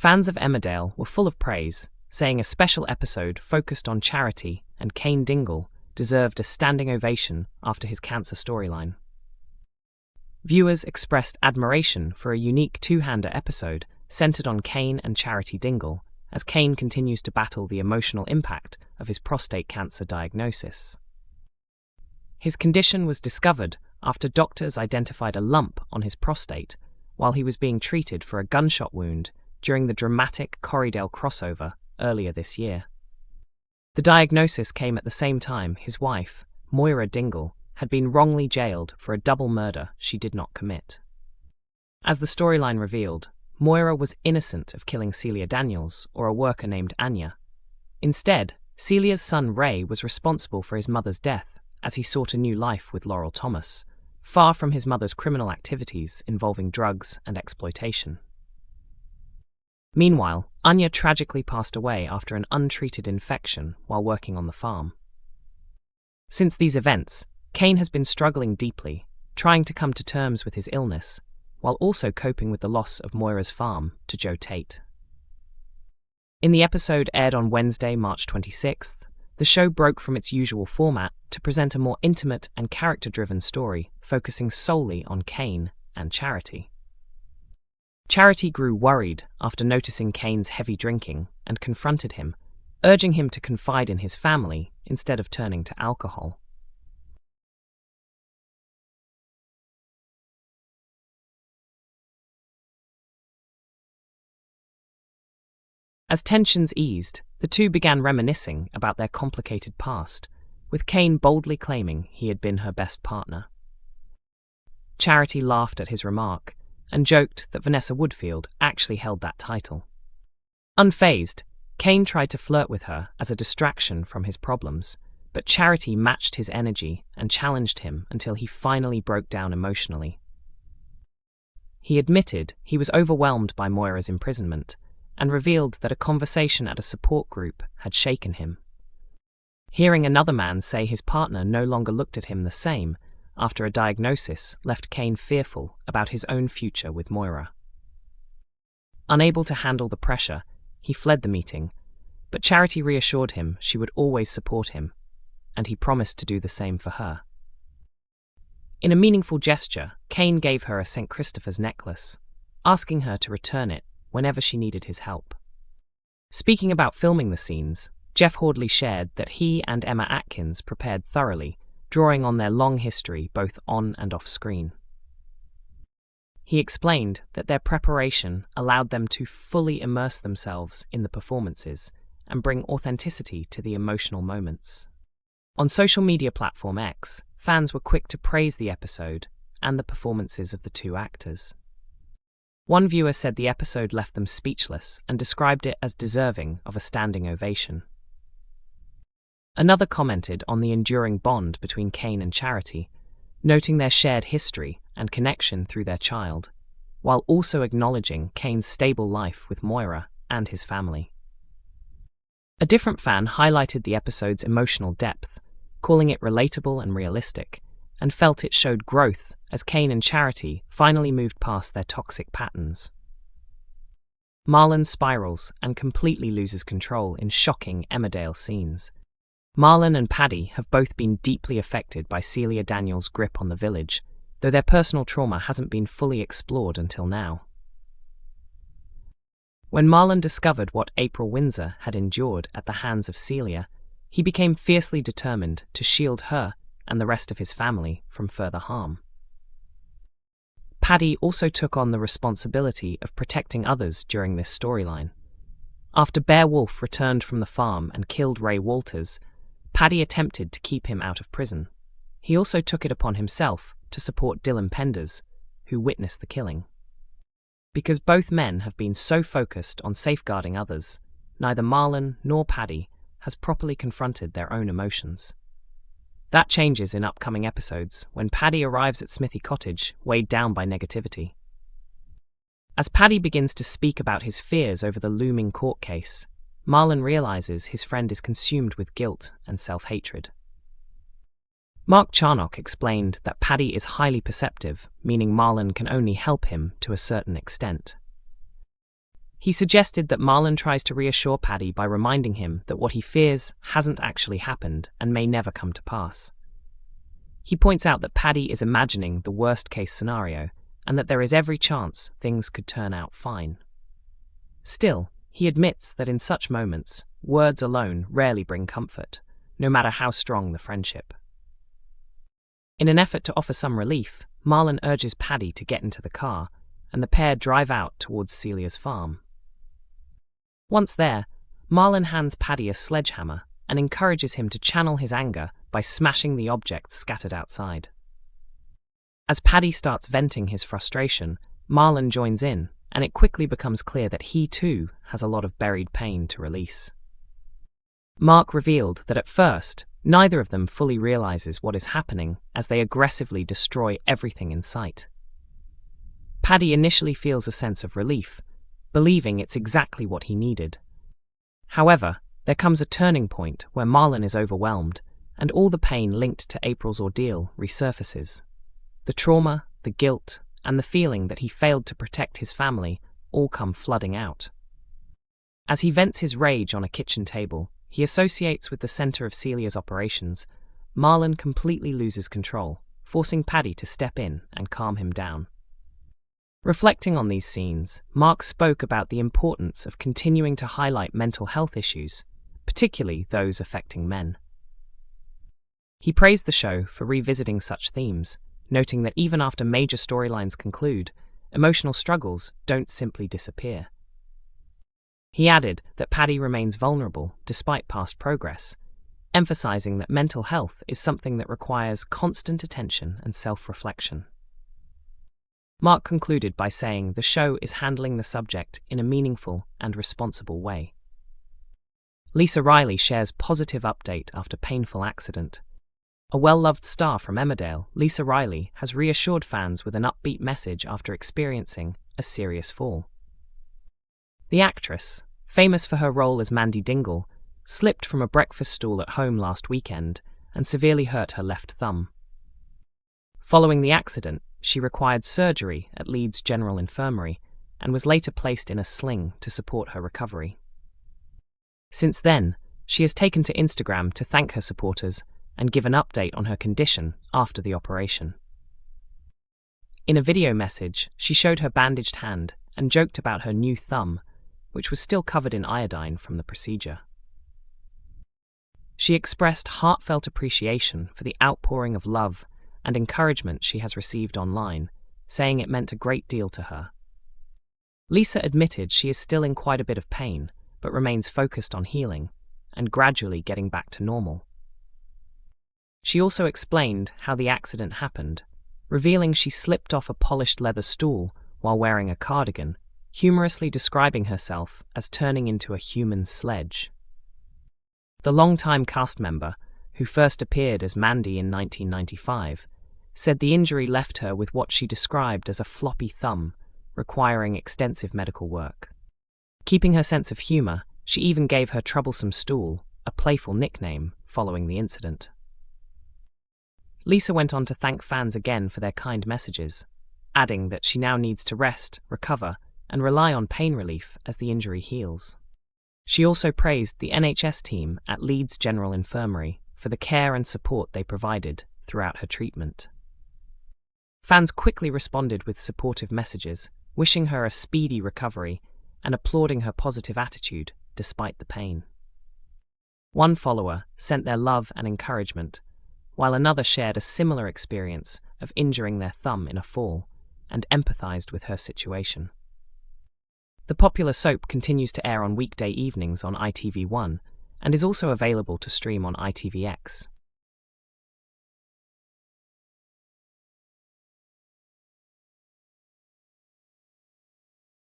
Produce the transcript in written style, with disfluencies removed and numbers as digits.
Fans of Emmerdale were full of praise, saying a special episode focused on charity and Cain Dingle deserved a standing ovation after his cancer storyline. Viewers expressed admiration for a unique two-hander episode centered on Cain and Charity Dingle, as Cain continues to battle the emotional impact of his prostate cancer diagnosis. His condition was discovered after doctors identified a lump on his prostate while he was being treated for a gunshot wound during the dramatic Corriedale crossover earlier this year. The diagnosis came at the same time his wife, Moira Dingle, had been wrongly jailed for a double murder she did not commit. As the storyline revealed, Moira was innocent of killing Celia Daniels or a worker named Anya. Instead, Celia's son Ray was responsible for his mother's death as he sought a new life with Laurel Thomas, far from his mother's criminal activities involving drugs and exploitation. Meanwhile, Anya tragically passed away after an untreated infection while working on the farm. Since these events, Cain has been struggling deeply, trying to come to terms with his illness, while also coping with the loss of Moira's farm to Joe Tate. In the episode aired on Wednesday, March 26th, the show broke from its usual format to present a more intimate and character-driven story focusing solely on Cain and Charity. Charity grew worried after noticing Cain's heavy drinking and confronted him, urging him to confide in his family instead of turning to alcohol. As tensions eased, the two began reminiscing about their complicated past, with Cain boldly claiming he had been her best partner. Charity laughed at his remark and joked that Vanessa Woodfield actually held that title. Unfazed, Cain tried to flirt with her as a distraction from his problems, but Charity matched his energy and challenged him until he finally broke down emotionally. He admitted he was overwhelmed by Moira's imprisonment and revealed that a conversation at a support group had shaken him. Hearing another man say his partner no longer looked at him the same after a diagnosis left Cain fearful about his own future with Moira. Unable to handle the pressure, he fled the meeting, but Charity reassured him she would always support him, and he promised to do the same for her. In a meaningful gesture, Cain gave her a St. Christopher's necklace, asking her to return it whenever she needed his help. Speaking about filming the scenes, Jeff Hordley shared that he and Emma Atkins prepared thoroughly, drawing on their long history both on and off screen. He explained that their preparation allowed them to fully immerse themselves in the performances and bring authenticity to the emotional moments. On social media platform X, fans were quick to praise the episode and the performances of the two actors. One viewer said the episode left them speechless and described it as deserving of a standing ovation. Another commented on the enduring bond between Cain and Charity, noting their shared history and connection through their child, while also acknowledging Cain's stable life with Moira and his family. A different fan highlighted the episode's emotional depth, calling it relatable and realistic, and felt it showed growth as Cain and Charity finally moved past their toxic patterns. Marlon spirals and completely loses control in shocking Emmerdale scenes. Marlon and Paddy have both been deeply affected by Celia Daniels' grip on the village, though their personal trauma hasn't been fully explored until now. When Marlon discovered what April Windsor had endured at the hands of Celia, he became fiercely determined to shield her and the rest of his family from further harm. Paddy also took on the responsibility of protecting others during this storyline. After Bear Wolf returned from the farm and killed Ray Walters, Paddy attempted to keep him out of prison. He also took it upon himself to support Dylan Penders, who witnessed the killing. Because both men have been so focused on safeguarding others, neither Marlon nor Paddy has properly confronted their own emotions. That changes in upcoming episodes when Paddy arrives at Smithy Cottage, weighed down by negativity. As Paddy begins to speak about his fears over the looming court case, Marlon realizes his friend is consumed with guilt and self-hatred. Mark Charnock explained that Paddy is highly perceptive, meaning Marlon can only help him to a certain extent. He suggested that Marlon tries to reassure Paddy by reminding him that what he fears hasn't actually happened and may never come to pass. He points out that Paddy is imagining the worst-case scenario and that there is every chance things could turn out fine. Still, he admits that in such moments, words alone rarely bring comfort, no matter how strong the friendship. In an effort to offer some relief, Marlon urges Paddy to get into the car, and the pair drive out towards Celia's farm. Once there, Marlon hands Paddy a sledgehammer and encourages him to channel his anger by smashing the objects scattered outside. As Paddy starts venting his frustration, Marlon joins in, and it quickly becomes clear that he too has a lot of buried pain to release. Mark revealed that at first, neither of them fully realizes what is happening as they aggressively destroy everything in sight. Paddy initially feels a sense of relief, believing it's exactly what he needed. However, there comes a turning point where Marlon is overwhelmed, and all the pain linked to April's ordeal resurfaces. The trauma, the guilt, and the feeling that he failed to protect his family all come flooding out. As he vents his rage on a kitchen table, he associates with the center of Celia's operations. Marlon completely loses control, forcing Paddy to step in and calm him down. Reflecting on these scenes, Mark spoke about the importance of continuing to highlight mental health issues, particularly those affecting men. He praised the show for revisiting such themes, noting that even after major storylines conclude, emotional struggles don't simply disappear. He added that Paddy remains vulnerable despite past progress, emphasizing that mental health is something that requires constant attention and self-reflection. Mark concluded by saying the show is handling the subject in a meaningful and responsible way. Lisa Riley shares positive update after painful accident. A well-loved star from Emmerdale, Lisa Riley has reassured fans with an upbeat message after experiencing a serious fall. The actress, famous for her role as Mandy Dingle, slipped from a breakfast stool at home last weekend and severely hurt her left thumb. Following the accident, she required surgery at Leeds General Infirmary and was later placed in a sling to support her recovery. Since then, she has taken to Instagram to thank her supporters and give an update on her condition after the operation. In a video message, she showed her bandaged hand and joked about her new thumb, which was still covered in iodine from the procedure. She expressed heartfelt appreciation for the outpouring of love and encouragement she has received online, saying it meant a great deal to her. Lisa admitted she is still in quite a bit of pain, but remains focused on healing and gradually getting back to normal. She also explained how the accident happened, revealing she slipped off a polished leather stool while wearing a cardigan, humorously describing herself as turning into a human sledge. The longtime cast member, who first appeared as Mandy in 1995, said the injury left her with what she described as a floppy thumb, requiring extensive medical work. Keeping her sense of humor, she even gave her troublesome stool a playful nickname following the incident. Lisa went on to thank fans again for their kind messages, adding that she now needs to rest, recover, and rely on pain relief as the injury heals. She also praised the NHS team at Leeds General Infirmary for the care and support they provided throughout her treatment. Fans quickly responded with supportive messages, wishing her a speedy recovery and applauding her positive attitude despite the pain. One follower sent their love and encouragement, while another shared a similar experience of injuring their thumb in a fall and empathized with her situation. The popular soap continues to air on weekday evenings on ITV1 and is also available to stream on ITVX.